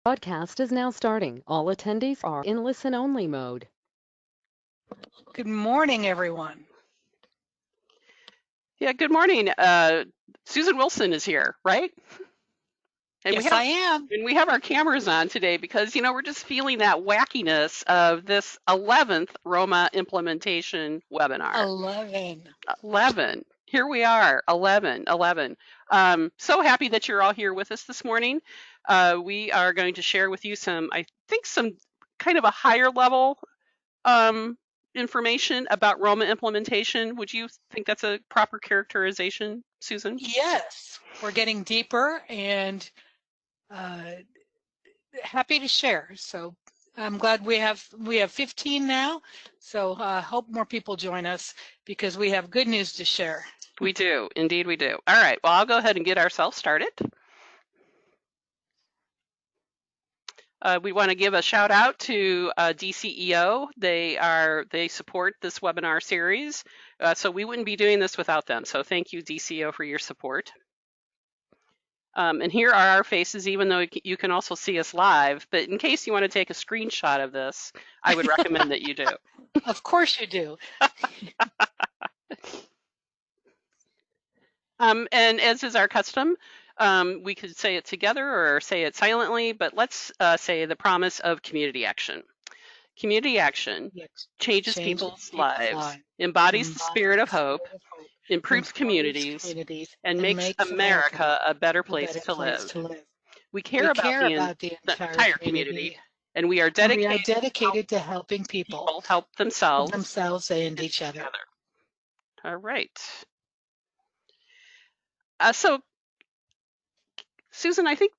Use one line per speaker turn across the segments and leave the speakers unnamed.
Broadcast is now starting. All attendees are in listen-only mode.
Good morning, everyone.
Yeah, good morning. Susan Wilson is here, right? And
Yes, I am.
we have our cameras on today because, we're just feeling that wackiness of this 11th ROMA implementation webinar.
11.
11. Here we are, 11. So happy that you're all here with us this morning. We are going to share with you some kind of a higher level information about ROMA implementation. Would you think that's a proper characterization, Susan?
Yes, we're getting deeper and happy to share. So I'm glad we have 15 now. So hope more people join us because we have good news to share.
We do, indeed we do. All right, well, I'll go ahead and get ourselves started. We want to give a shout out to DCEO. They support this webinar series, so we wouldn't be doing this without them. So thank you, DCEO, for your support. And here are our faces, even though you can also see us live. But in case you want to take a screenshot of this, I would recommend that you do.
Of course you do.
And as is our custom, we could say it together or say it silently, but let's say the promise of community action. Community action changes people's lives, embodies the spirit of hope, improves communities, and makes America a better place to live. We care about the entire community, and we are dedicated to helping people help themselves and each other. All right. So, Susan, I think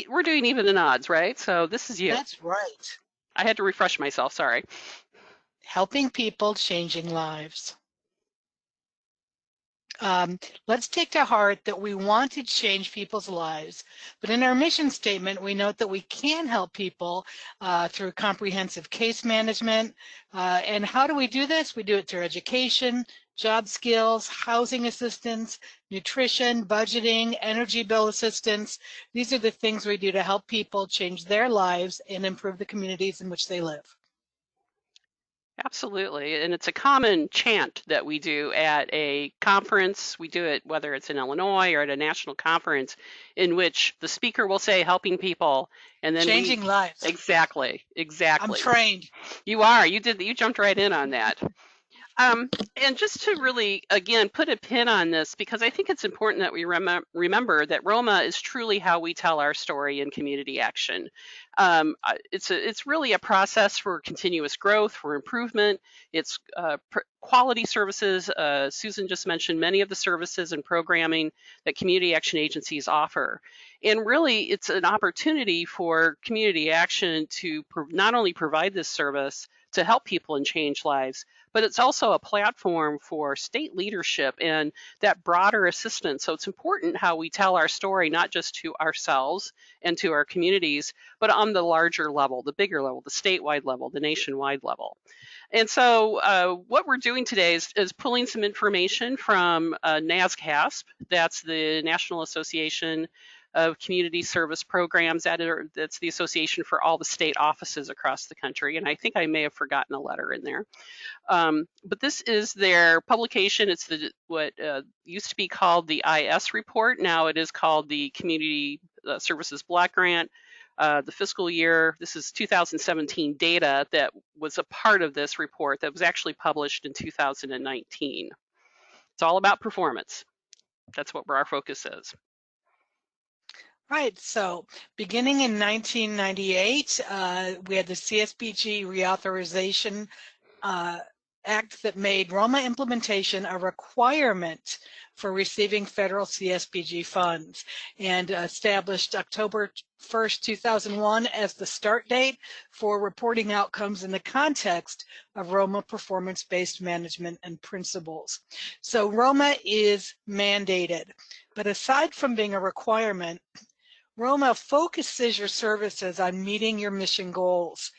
we're doing even and odds, right? So this is you.
That's right.
I had to refresh myself, sorry.
Helping people, changing lives. Let's take to heart that we want to change people's lives, but in our mission statement, we note that we can help people through comprehensive case management. And how do we do this? We do it through education, job skills, housing assistance, nutrition, budgeting, energy bill assistance. These are the things we do to help people change their lives and improve the communities in which they live.
Absolutely, and it's a common chant that we do at a conference. We do it whether it's in Illinois or at a national conference in which the speaker will say helping people and then
changing lives.
Exactly.
I'm trained.
You are. You jumped right in on that. And just to really, again, put a pin on this, because I think it's important that we remember that ROMA is truly how we tell our story in community action. It's really a process for continuous growth, for improvement. It's quality services. Susan just mentioned many of the services and programming that community action agencies offer. And really, it's an opportunity for community action to not only provide this service to help people and change lives, but it's also a platform for state leadership and that broader assistance. So it's important how we tell our story, not just to ourselves and to our communities, but on the larger level, the bigger level, the statewide level, the nationwide level. And so what we're doing today is pulling some information from NASCASP, that's the National Association of Community Service Programs. That's the association for all the state offices across the country. And I think I may have forgotten a letter in there. But this is their publication. It's what used to be called the IS report. Now it is called the Community Services Block Grant. The fiscal year, this is 2017 data that was a part of this report that was actually published in 2019. It's all about performance. That's what our focus is.
Right, so beginning in 1998, we had the CSBG reauthorization act that made ROMA implementation a requirement for receiving federal CSBG funds and established October 1st, 2001 as the start date for reporting outcomes in the context of ROMA performance-based management and principles. So ROMA is mandated, but aside from being a requirement, ROMA focuses your services on meeting your mission goals.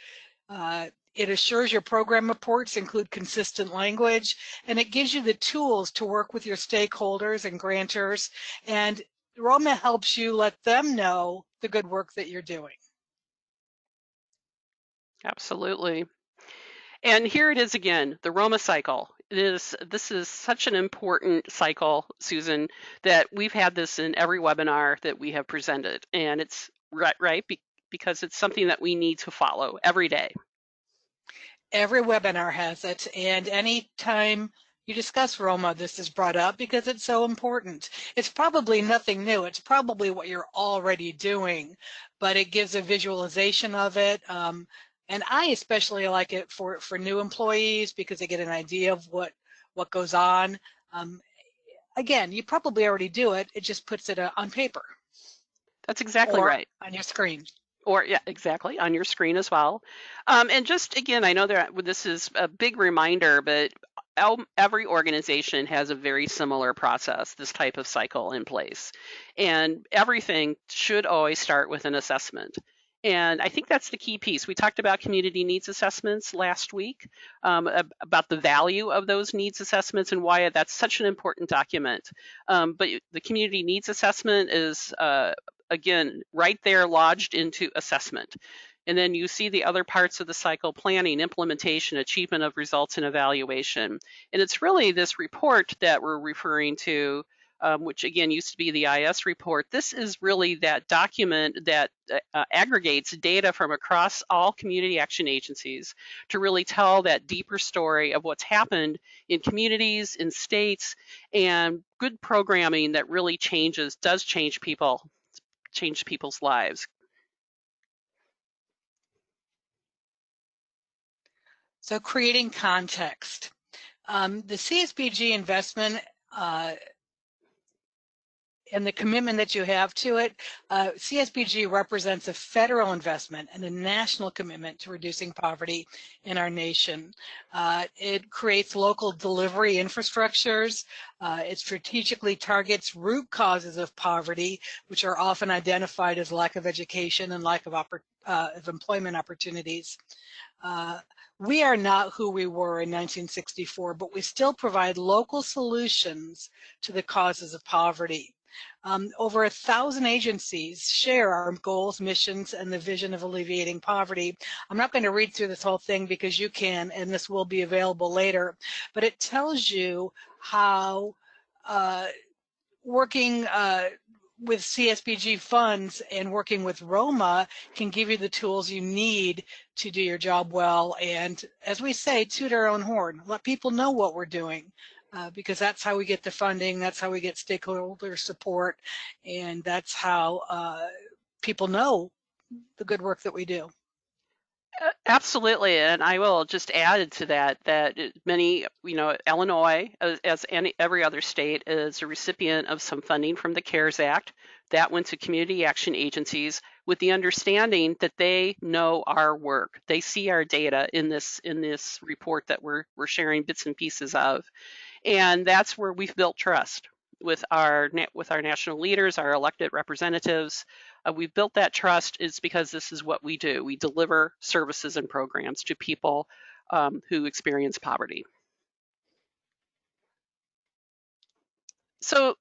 It assures your program reports include consistent language, and it gives you the tools to work with your stakeholders and grantors, and ROMA helps you let them know the good work that you're doing.
Absolutely. And here it is again, the ROMA cycle. This is such an important cycle, Susan, that we've had this in every webinar that we have presented. And it's right, because it's something that we need to follow every day.
Every webinar has it, and anytime you discuss Roma, this is brought up because it's so important. It's probably nothing new. It's probably what you're already doing, but it gives a visualization of it. And I especially like it for new employees because they get an idea of what goes on. Um, Again, you probably already do it. It just puts it on paper
That's exactly
or
right.
on your screen.
Or yeah, exactly, on your screen as well. And just again, I know that this is a big reminder, but every organization has a very similar process, this type of cycle in place. And everything should always start with an assessment. And I think that's the key piece. We talked about community needs assessments last week, about the value of those needs assessments and why that's such an important document. But the community needs assessment is again, right there lodged into assessment. And then you see the other parts of the cycle: planning, implementation, achievement of results, and evaluation. And it's really this report that we're referring to, which again used to be the IS report. This is really that document that aggregates data from across all community action agencies to really tell that deeper story of what's happened in communities, in states, and good programming that really does change people's lives.
So creating context. The CSBG investment and the commitment that you have to it, CSBG represents a federal investment and a national commitment to reducing poverty in our nation. It creates local delivery infrastructures. It strategically targets root causes of poverty, which are often identified as lack of education and lack of employment opportunities. We are not who we were in 1964, but we still provide local solutions to the causes of poverty. Over 1,000 agencies share our goals, missions, and the vision of alleviating poverty. I'm not going to read through this whole thing because you can, and this will be available later, but it tells you how working with CSBG funds and working with Roma can give you the tools you need to do your job well. And as we say, toot our own horn, let people know what we're doing. Because that's how we get the funding, that's how we get stakeholder support, and that's how people know the good work that we do.
Absolutely, and I will just add to that many, Illinois, as every other state, is a recipient of some funding from the CARES Act that went to community action agencies with the understanding that they know our work. They see our data in this report that we're sharing bits and pieces of, and that's where we've built trust with our national leaders, our elected representatives. We've built that trust is because this is what we do. We deliver services and programs to people who experience poverty. So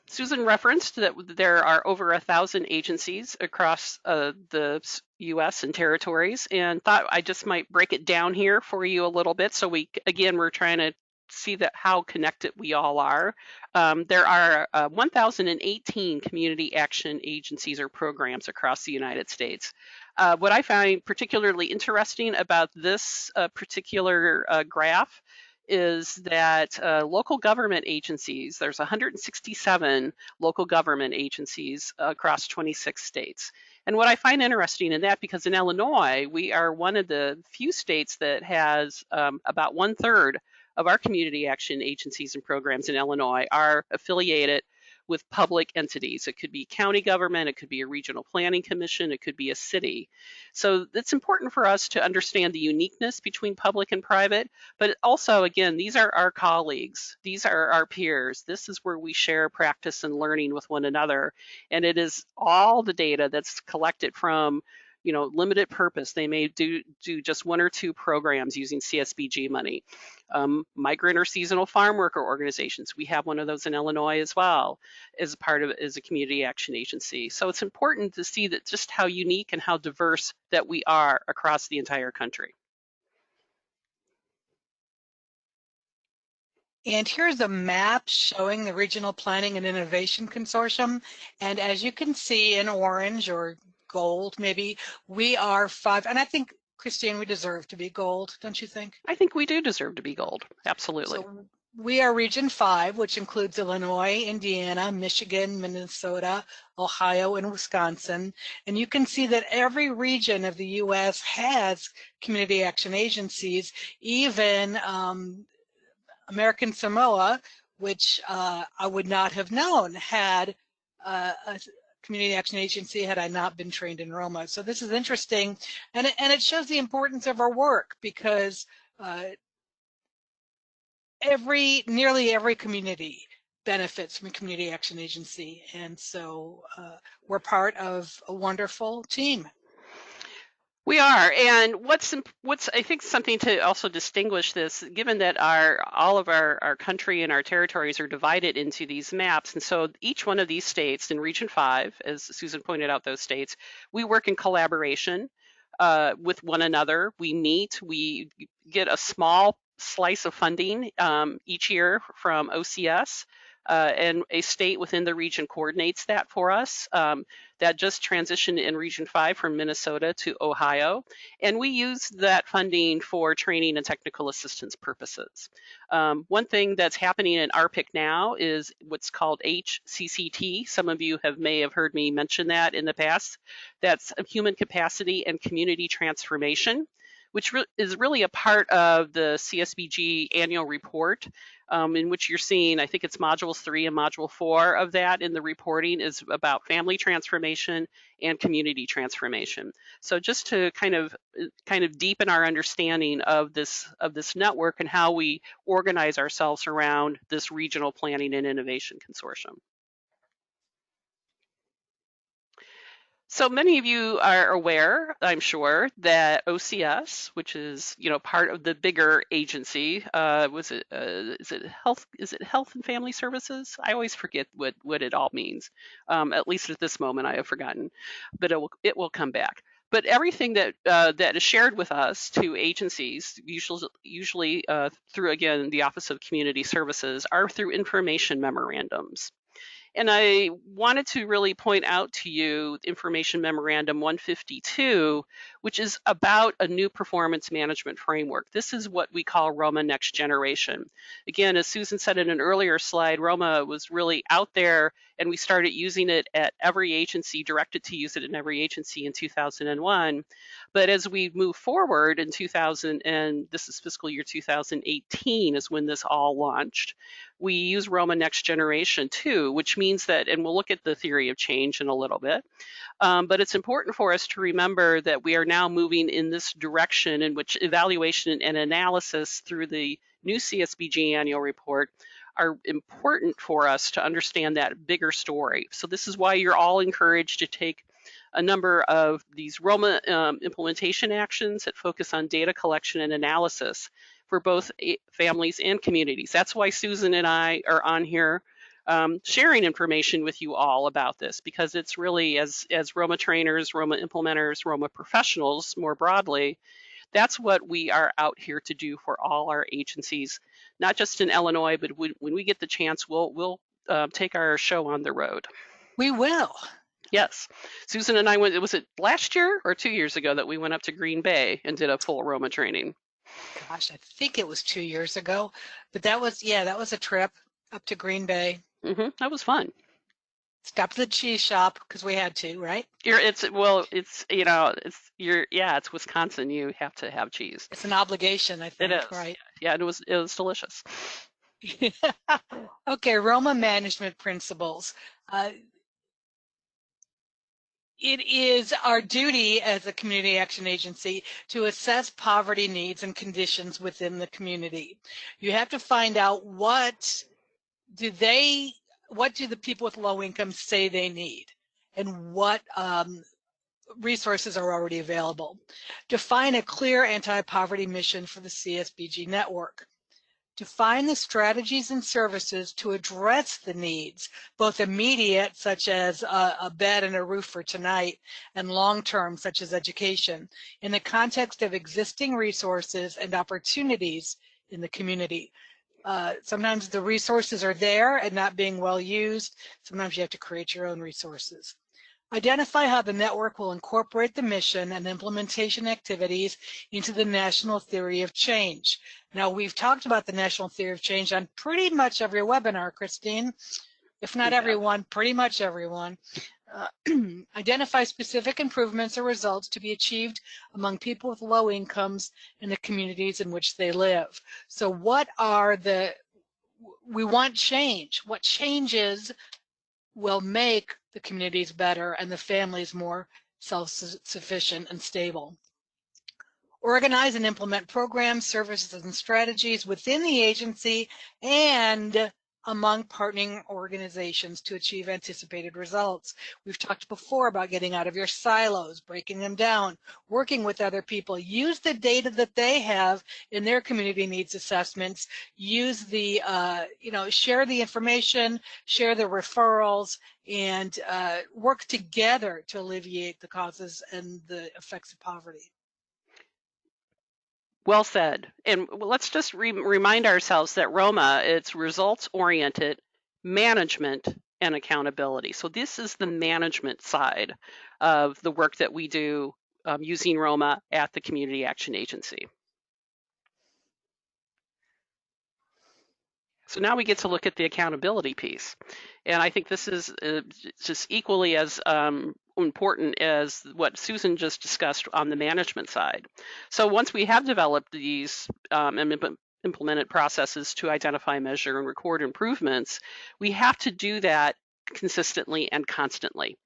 Susan referenced that there are over 1,000 agencies across the U.S. and territories, and thought I just might break it down here for you a little bit. So we're trying to see that how connected we all are. There are 1,018 community action agencies or programs across the United States. What I find particularly interesting about this particular graph is that local government agencies, there's 167 local government agencies across 26 states. And what I find interesting in that, because in Illinois, we are one of the few states that has about 1/3 of our community action agencies and programs in Illinois are affiliated with public entities. It could be county government, it could be a regional planning commission, it could be a city. So it's important for us to understand the uniqueness between public and private, but also, again, these are our colleagues, these are our peers. This is where we share practice and learning with one another. And it is all the data that's collected from limited purpose. They may do just one or two programs using CSBG money. Migrant or seasonal farm worker organizations. We have one of those in Illinois as well, as a community action agency. So it's important to see that just how unique and how diverse that we are across the entire country.
And here's a map showing the Regional Planning and Innovation Consortium. And as you can see in orange or gold, maybe, we are 5. And I think, Christine, we deserve to be gold, don't you think?
I think we do deserve to be gold. Absolutely.
So we are Region 5, which includes Illinois, Indiana, Michigan, Minnesota, Ohio, and Wisconsin. And you can see that every region of the U.S. has community action agencies, even American Samoa, which I would not have known had a community action agency had I not been trained in Roma. So this is interesting, and it shows the importance of our work, because nearly every community benefits from a community action agency, and so we're part of a wonderful team.
We are, and what's I think something to also distinguish this, given that all of our country and our territories are divided into these maps, and so each one of these states in Region 5, as Susan pointed out, those states, we work in collaboration with one another. We meet, we get a small slice of funding each year from OCS. And a state within the region coordinates that for us. That just transitioned in Region 5 from Minnesota to Ohio. And we use that funding for training and technical assistance purposes. One thing that's happening in RPIC now is what's called HCCT. Some of you may have heard me mention that in the past. That's human capacity and community transformation, which is really a part of the CSBG annual report, in which you're seeing, I think it's modules 3 and module 4 of that in the reporting is about family transformation and community transformation. So just to kind of deepen our understanding of this network and how we organize ourselves around this regional planning and innovation consortium. So many of you are aware, I'm sure, that OCS, which is part of the bigger agency, is it Health and Family Services? I always forget what it all means. At least at this moment, I have forgotten, but it will come back. But everything that is shared with us to agencies, usually through, again, the Office of Community Services, are through information memorandums. And I wanted to really point out to you Information Memorandum 152, which is about a new performance management framework. This is what we call Roma Next Generation. Again, as Susan said in an earlier slide, Roma was really out there, and we started using it at every agency, directed to use it in every agency in 2001. But as we move forward in 2000, and this is fiscal year 2018 is when this all launched, we use Roma Next Generation too, which means that, and we'll look at the theory of change in a little bit, but it's important for us to remember that we are now moving in this direction in which evaluation and analysis through the new CSBG annual report are important for us to understand that bigger story. So this is why you're all encouraged to take a number of these Roma implementation actions that focus on data collection and analysis for both families and communities. That's why Susan and I are on here sharing information with you all about this, because it's really, as Roma trainers, Roma implementers, Roma professionals more broadly, that's what we are out here to do for all our agencies, not just in Illinois, but when we get the chance, we'll take our show on the road.
We will.
Yes. Susan and I went, was it last year or 2 years ago that we went up to Green Bay and did a full Roma training?
Gosh, I think it was 2 years ago, but that was a trip up to Green Bay.
That was fun.
Stopped at the cheese shop because we had to, right?
It's Wisconsin. You have to have cheese.
It's an obligation, I think.
It is,
right?
Yeah, it was delicious.
Okay, Roma management principles. It is our duty as a community action agency to assess poverty needs and conditions within the community. You have to find out what do the people with low income say they need, and what resources are already available. Define a clear anti-poverty mission for the CSBG network. Define the strategies and services to address the needs, both immediate, such as a bed and a roof for tonight, and long-term, such as education, in the context of existing resources and opportunities in the community. Sometimes the resources are there and not being well used. Sometimes you have to create your own resources. Identify how the network will incorporate the mission and implementation activities into the national theory of change. Now, we've talked about the national theory of change on pretty much every webinar, Christine. If not everyone, pretty much everyone. Identify specific improvements or results to be achieved among people with low incomes in the communities in which they live. So what are we want change. What changes will make the communities better and the families more self-sufficient and stable? Organize and implement programs, services, and strategies within the agency and among partnering organizations to achieve anticipated results. We've talked before about getting out of your silos, breaking them down, working with other people. Use the data that they have in their community needs assessments. Use the, share the information, share the referrals, and work together to alleviate the causes and the effects of poverty.
Well said. And let's just remind ourselves that ROMA, it's results-oriented management and accountability. So this is the management side of the work that we do using ROMA at the Community Action Agency. So now we get to look at the accountability piece. And I think this is just equally as important as what Susan just discussed on the management side. So once we have developed these implemented processes to identify, measure, and record improvements, we have to do that consistently and constantly.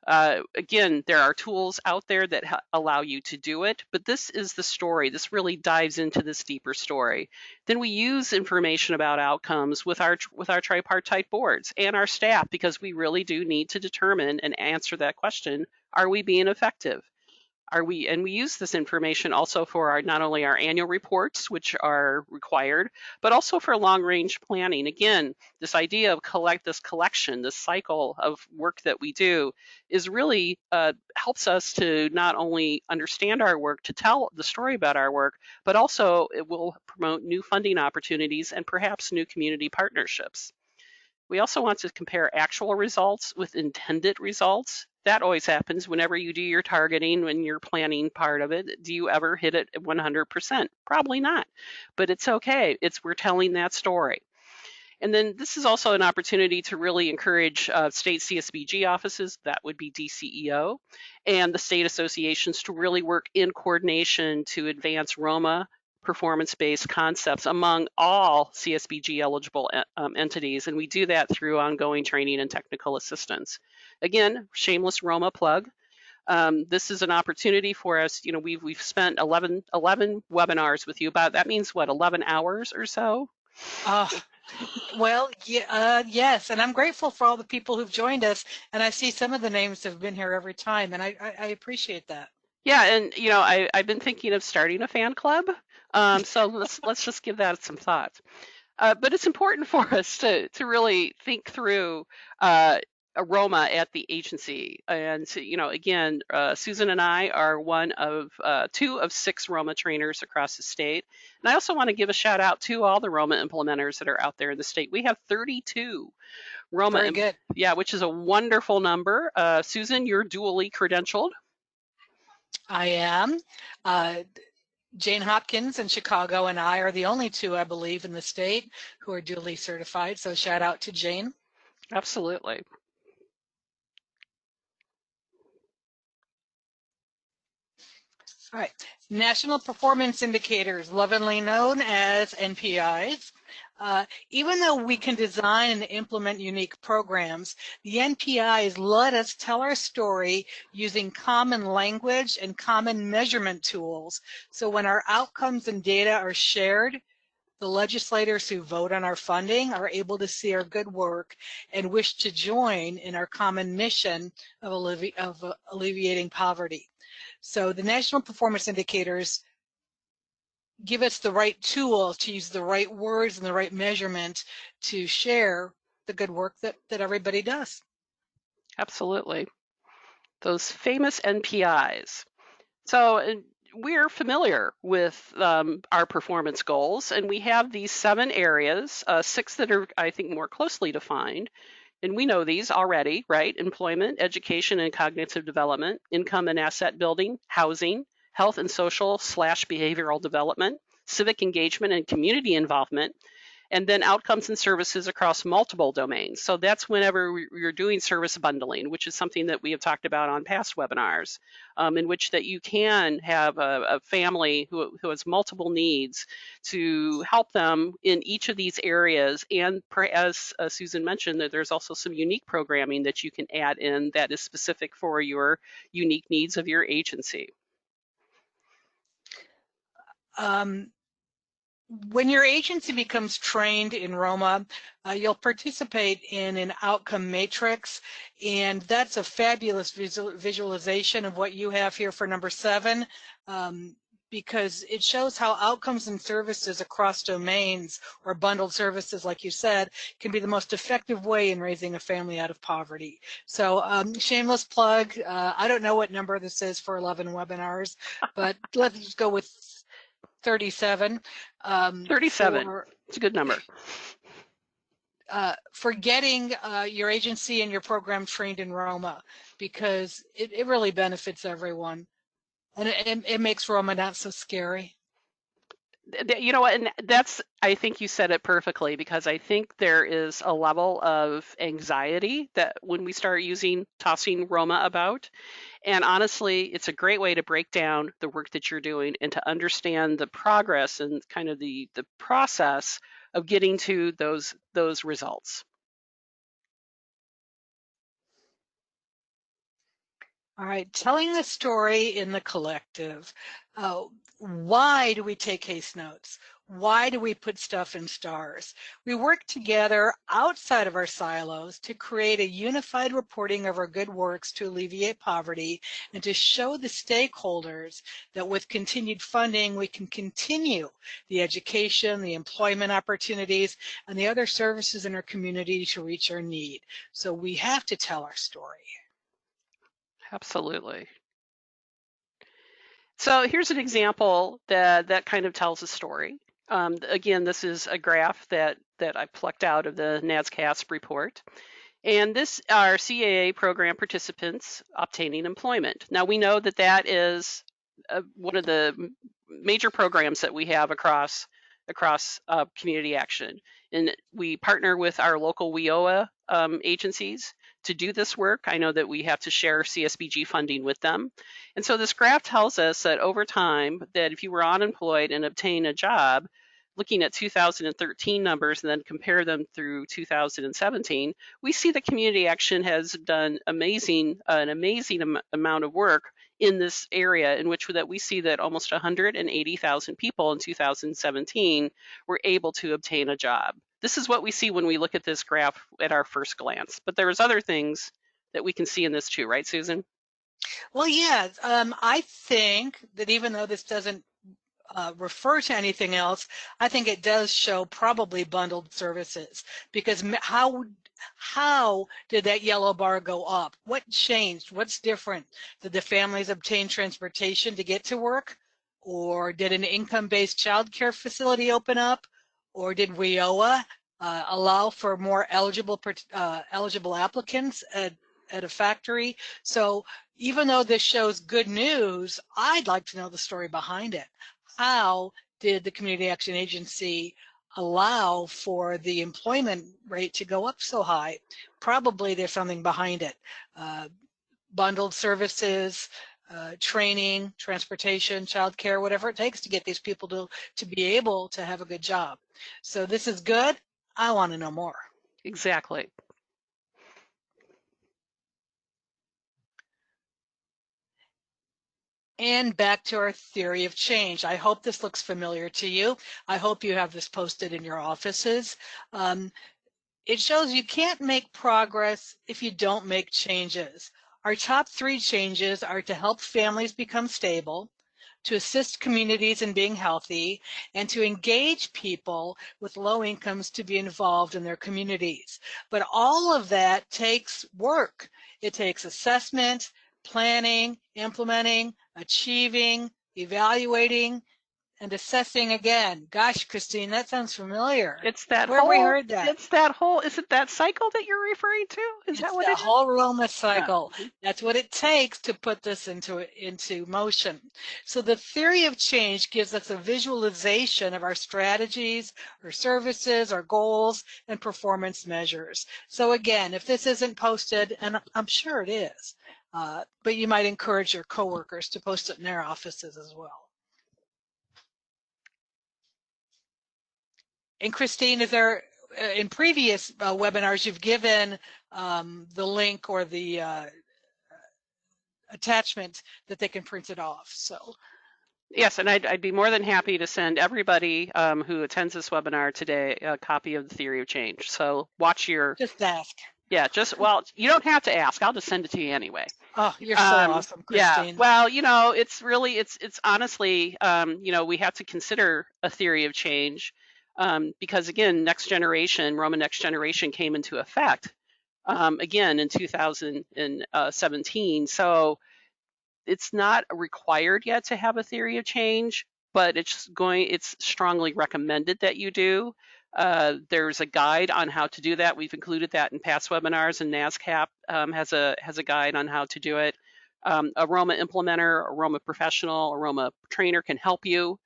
Again, there are tools out there that allow you to do it, but this is the story. This really dives into this deeper story. Then we use information about outcomes with our tripartite boards and our staff, because we really do need to determine and answer that question: are we being effective? And we use this information also for not only our annual reports, which are required, but also for long-range planning. Again, this idea of this collection, this cycle of work that we do is really helps us to not only understand our work, to tell the story about our work, but also it will promote new funding opportunities and perhaps new community partnerships. We also want to compare actual results with intended results. That always happens whenever you do your targeting, when you're planning part of it. Do you ever hit it 100%? Probably not, but it's okay. We're telling that story. And then this is also an opportunity to really encourage state CSBG offices, that would be DCEO, and the state associations to really work in coordination to advance ROMA performance-based concepts among all CSBG eligible entities, and we do that through ongoing training and technical assistance. Again, shameless ROMA plug. This is an opportunity for us. We've spent 11 webinars with you. That means what, 11 hours or so?
Well, yes, and I'm grateful for all the people who've joined us, and I see some of the names have been here every time, and I appreciate that.
Yeah, and I've been thinking of starting a fan club, so let's just give that some thought. But it's important for us to really think through a ROMA at the agency. And again, Susan and I are one of 2 of 6 ROMA trainers across the state. And I also want to give a shout out to all the ROMA implementers that are out there in the state. We have 32 ROMA.
Very good.
Yeah, which is a wonderful number. Susan, you're dually credentialed.
I am. Jane Hopkins in Chicago and I are the only 2, I believe, in the state who are duly certified. So shout out to Jane.
Absolutely.
All right. National Performance Indicators, lovingly known as NPIs. Even though we can design and implement unique programs, the NPIs let us tell our story using common language and common measurement tools. So when our outcomes and data are shared, The legislators who vote on our funding are able to see our good work and wish to join in our common mission of alleviating poverty. So the national performance indicators give us the right tools to use the right words and the right measurement to share the good work that everybody does.
Absolutely. Those famous NPIs. So we're familiar with our performance goals, and we have these 7 areas, 6 that are, I think, more closely defined. And we know these already, right? Employment, education and cognitive development, income and asset building, housing, health and social / behavioral development, civic engagement and community involvement, and then outcomes and services across multiple domains. So that's whenever you're doing service bundling, which is something that we have talked about on past webinars, in which that you can have a family who has multiple needs to help them in each of these areas. And as Susan mentioned, that there's also some unique programming that you can add in that is specific for your unique needs of your agency.
When your agency becomes trained in ROMA, you'll participate in an outcome matrix, and that's a fabulous visualization of what you have here for number 7, because it shows how outcomes and services across domains or bundled services, like you said, can be the most effective way in raising a family out of poverty. So shameless plug, I don't know what number this is for 11 webinars, but let's just go with 37.
37. It's a good number.
For getting your agency and your program trained in ROMA, because it really benefits everyone, and it makes ROMA not so scary.
You know what, and that's, I think you said it perfectly, because I think there is a level of anxiety that when we start tossing ROMA about. And honestly, it's a great way to break down the work that you're doing and to understand the progress and kind of the process of getting to those results.
All right, telling the story in the collective. Why do we take case notes? Why do we put stuff in stars? We work together outside of our silos to create a unified reporting of our good works to alleviate poverty and to show the stakeholders that with continued funding, we can continue the education, the employment opportunities, and the other services in our community to reach our need. So we have to tell our story.
Absolutely. So here's an example that kind of tells a story. Again, this is a graph that I plucked out of the NASCASP report. And this are CAA program participants obtaining employment. Now we know that is one of the major programs that we have across community action. And we partner with our local WIOA agencies to do this work. I know that we have to share CSBG funding with them. And so this graph tells us that over time, that if you were unemployed and obtain a job, looking at 2013 numbers and then compare them through 2017, we see that community action has done an amazing amount of work in this area, in which that we see that almost 180,000 people in 2017 were able to obtain a job. This is what we see when we look at this graph at our first glance. But there's other things that we can see in this too, right, Susan?
Well, yeah, I think that even though this doesn't refer to anything else, I think it does show probably bundled services, because how did that yellow bar go up? What changed? What's different? Did the families obtain transportation to get to work? Or did an income-based child care facility open up? Or did WIOA allow for more eligible applicants at a factory? So even though this shows good news, I'd like to know the story behind it. How did the Community Action Agency allow for the employment rate to go up so high? Probably there's something behind it. Bundled services, training, transportation, childcare, whatever it takes to get these people to be able to have a good job. So this is good. I want to know more.
Exactly.
And back to our theory of change. I hope this looks familiar to you. I hope you have this posted in your offices. It shows you can't make progress if you don't make changes. Our top 3 changes are to help families become stable, to assist communities in being healthy, and to engage people with low incomes to be involved in their communities. But all of that takes work. It takes assessment, planning, implementing, achieving, evaluating, and assessing again. Gosh, Christine, that sounds familiar.
It's that
Where have we
whole,
heard that?
is it that cycle that you're referring to? Is that
It's
what
the
it is?
whole ROMA
Yeah.
cycle. That's what it takes to put this into motion. So the theory of change gives us a visualization of our strategies, our services, our goals, and performance measures. So again, if this isn't posted, and I'm sure it is, but you might encourage your coworkers to post it in their offices as well. And Christine, is there, in previous webinars, you've given the link or the attachment that they can print it off. So
Yes, and I'd be more than happy to send everybody who attends this webinar today a copy of the theory of change. So watch your,
just ask.
yeah, well, you don't have to ask. I'll just send it to you anyway.
Oh, you're so awesome,
Yeah,
Christine.
well, it's really, it's honestly, we have to consider a theory of change because again, Roma Next Generation came into effect again in 2017. So it's not required yet to have a theory of change, but it's strongly recommended that you do. There's a guide on how to do that. We've included that in past webinars, and NASCAP has a guide on how to do it. A ROMA implementer, a ROMA professional, a ROMA trainer can help you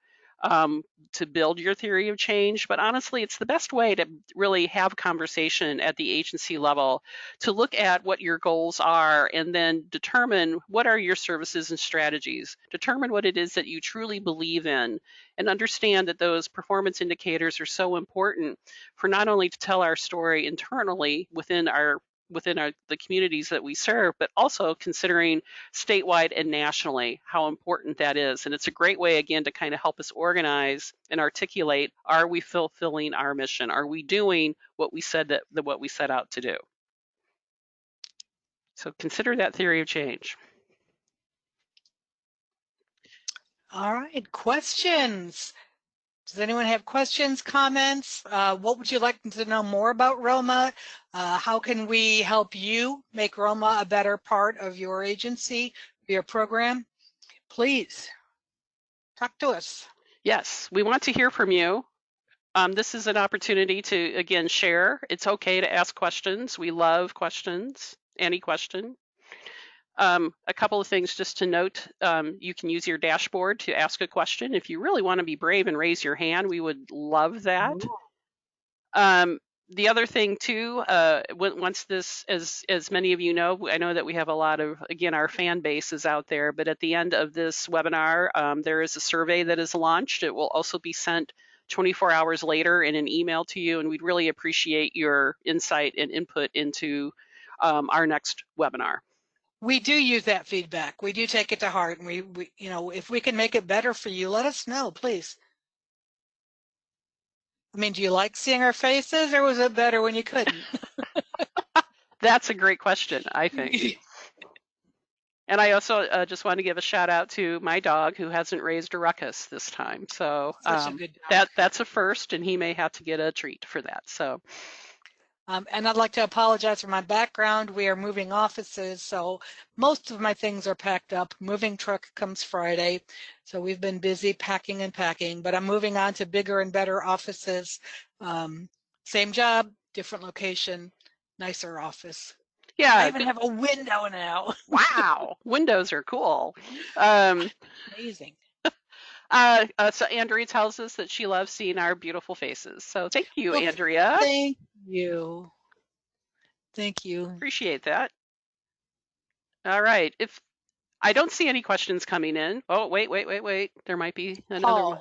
to build your theory of change. But honestly, it's the best way to really have conversation at the agency level to look at what your goals are and then determine what are your services and strategies. Determine what it is that you truly believe in and understand that those performance indicators are so important for not only to tell our story internally within the communities that we serve, but also considering statewide and nationally how important that is. And it's a great way, again, to kind of help us organize and articulate, are we fulfilling our mission? Are we doing what we said what we set out to do? So consider that theory of change.
All right, questions. Does anyone have questions, comments? What would you like to know more about ROMA? How can we help you make ROMA a better part of your agency, your program? Please talk to us.
Yes, we want to hear from you. This is an opportunity to, again, share. It's okay to ask questions. We love questions, any question. A couple of things just to note, you can use your dashboard to ask a question. If you really want to be brave and raise your hand, we would love that. The other thing too, once this, as many of you know, I know that we have a lot of, again, our fan base is out there, but at the end of this webinar, there is a survey that is launched. It will also be sent 24 hours later in an email to you, and we'd really appreciate your insight and input into our next webinar.
We do use that feedback. We do take it to heart, and we if we can make it better for you, let us know, please. I mean, do you like seeing our faces, or was it better when you couldn't?
That's a great question, I think. And I also just want to give a shout out to my dog who hasn't raised a ruckus this time. So
Such a good dog.
that's a first, and he may have to get a treat for that. So.
And I'd like to apologize for my background. We are moving offices, so most of my things are packed up. Moving truck comes Friday, so we've been busy packing and packing, but I'm moving on to bigger and better offices. Same job, different location, nicer office.
Yeah.
I even have a window now.
Wow, windows are cool.
Amazing.
So Andrea tells us that she loves seeing our beautiful faces. So thank you, well, Andrea.
Thank you. Thank you.
Appreciate that. All right. If I don't see any questions coming in. Oh, wait. There might be another one.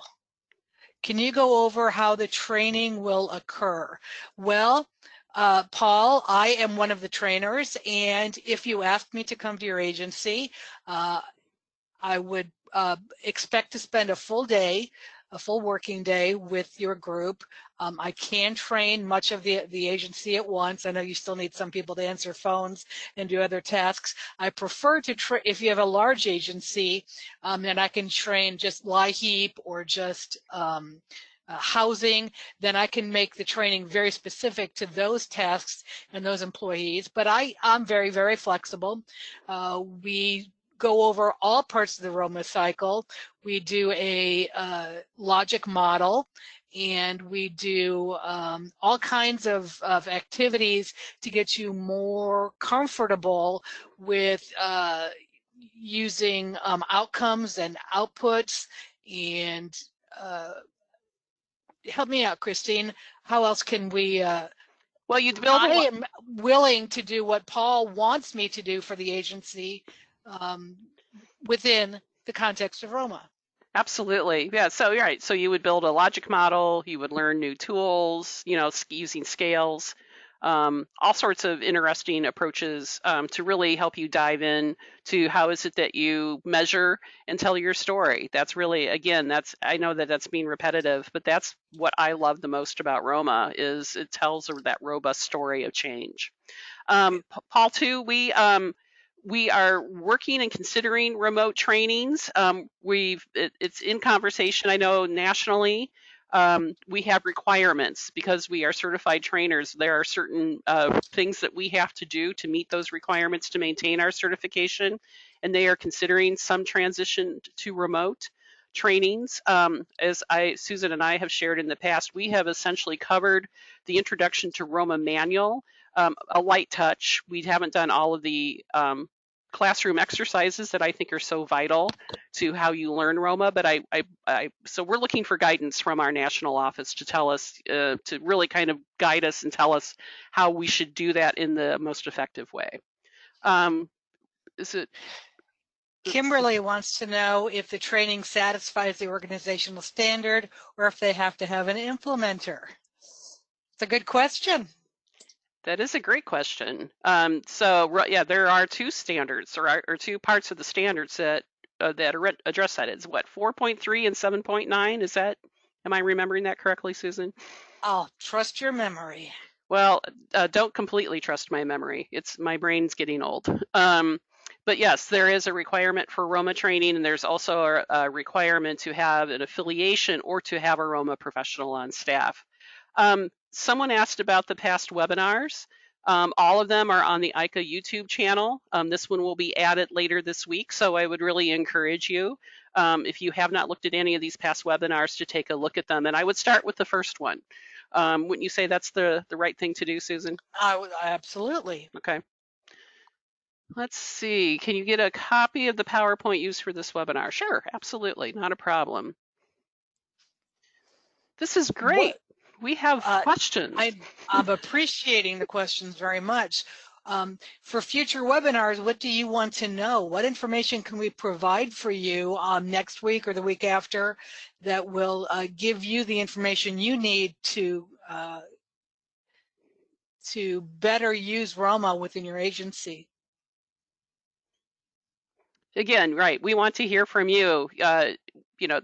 Can you go over how the training will occur? Well, Paul, I am one of the trainers, and if you asked me to come to your agency, I would expect to spend a full working day with your group. I can train much of the agency at once. I know you still need some people to answer phones and do other tasks. I prefer to if you have a large agency, then I can train just LIHEAP or just housing, then I can make the training very specific to those tasks and those employees. But I'm very, very flexible. We go over all parts of the ROMA cycle. We do a logic model, and we do all kinds of activities to get you more comfortable with using outcomes and outputs. And help me out, Christine. How else can we
Well, you'd build
I am willing to do what Paul wants me to do for the agency within the context of ROMA.
Absolutely. Yeah. So you're right. So you would build a logic model, you would learn new tools, using scales, all sorts of interesting approaches to really help you dive in to how is it that you measure and tell your story. That's really, again, I know that that's being repetitive, but that's what I love the most about ROMA is it tells that robust story of change. Paul, too, we are working and considering remote trainings. It's in conversation, I know, nationally. We have requirements because we are certified trainers. There are certain things that we have to do to meet those requirements to maintain our certification, and they are considering some transition to remote trainings. As Susan and I have shared in the past, we have essentially covered the introduction to ROMA manual, a light touch. We haven't done all of the classroom exercises that I think are so vital to how you learn ROMA, but so we're looking for guidance from our national office to tell us, to really kind of guide us and tell us how we should do that in the most effective way.
Kimberly wants to know if the training satisfies the organizational standard or if they have to have an implementer. It's a good question.
That is a great question. So yeah, there are two standards or two parts of the standards that address that. It's what, 4.3 and 7.9? Is that, am I remembering that correctly, Susan?
I'll trust your memory.
Well, don't completely trust my memory. My brain's getting old. But yes, there is a requirement for ROMA training, and there's also a requirement to have an affiliation or to have a ROMA professional on staff. Someone asked about the past webinars. All of them are on the ICA YouTube channel. This one will be added later this week, so I would really encourage you, if you have not looked at any of these past webinars, to take a look at them. And I would start with the first one. Wouldn't you say that's the right thing to do, Susan?
Absolutely.
Okay. Let's see. Can you get a copy of the PowerPoint used for this webinar? Sure, absolutely, not a problem. This is great. We have questions.
I'm appreciating the questions very much. For future webinars, what do you want to know? What information can we provide for you next week or the week after that will give you the information you need to better use ROMA within your agency?
Again, right, we want to hear from you.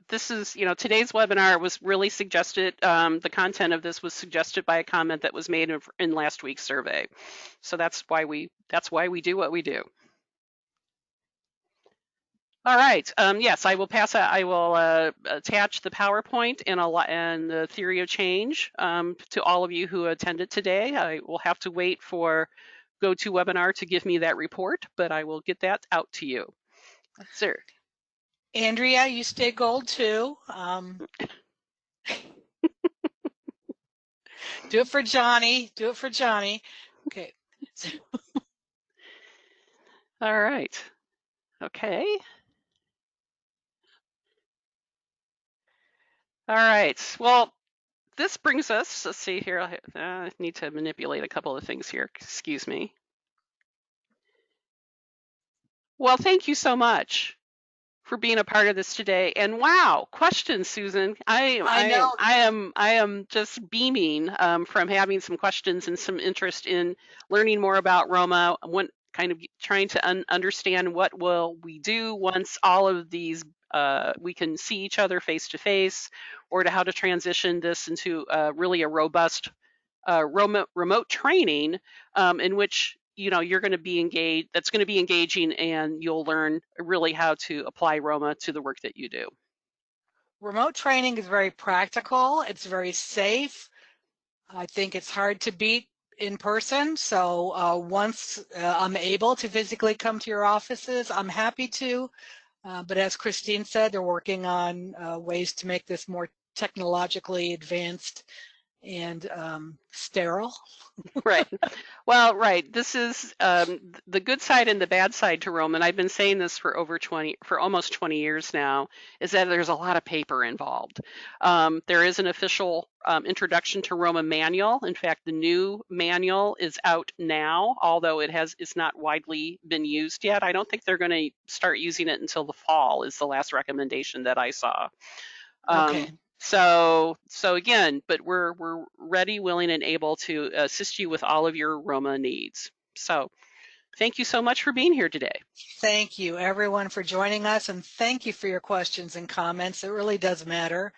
This is, today's webinar was really suggested, the content of this was suggested by a comment that was made in last week's survey. So that's why we do what we do. All right, yes, I will attach the PowerPoint and the theory of change to all of you who attended today. I will have to wait for GoToWebinar to give me that report, but I will get that out to you. Sir.
Andrea, you stay gold too. Do it for Johnny. Do it for Johnny. Okay.
All right. Okay. All right. Well, this brings us, let's see here. I need to manipulate a couple of things here. Excuse me. Well, thank you so much for being a part of this today. And wow, questions, Susan. I am just beaming from having some questions and some interest in learning more about ROMA. kind of trying to understand what will we do once all of these we can see each other face to face, or to how to transition this into really a robust remote training in which you're going to be engaged. That's going to be engaging, and you'll learn really how to apply Roma to the work that you do.
Remote training is very practical. It's very safe. I think it's hard to beat in person. So once I'm able to physically come to your offices, I'm happy to. But as Christine said, they're working on ways to make this more technologically advanced and sterile.
Right. Well, right. This is the good side and the bad side to Roma, and I've been saying this for almost 20 years now, is that there's a lot of paper involved. There is an official introduction to Roma manual. In fact, the new manual is out now, although it's not widely been used yet. I don't think they're going to start using it until the fall, is the last recommendation that I saw.
Okay.
So again, but we're ready, willing, and able to assist you with all of your Roma needs. So thank you so much for being here today.
Thank you, everyone, for joining us, and thank you for your questions and comments. It really does matter.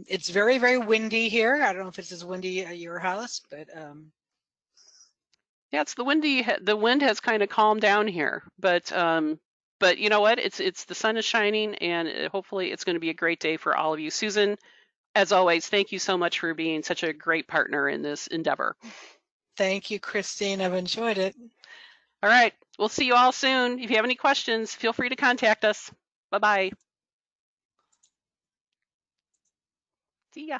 It's very, very windy here. I don't know if it's as windy at your house, but
yeah, it's the windy. The wind has kind of calmed down here, but you know what? It's the sun is shining, and hopefully it's going to be a great day for all of you. Susan, as always, thank you so much for being such a great partner in this endeavor.
Thank you, Christine. I've enjoyed it.
All right. We'll see you all soon. If you have any questions, feel free to contact us. Bye-bye. See ya.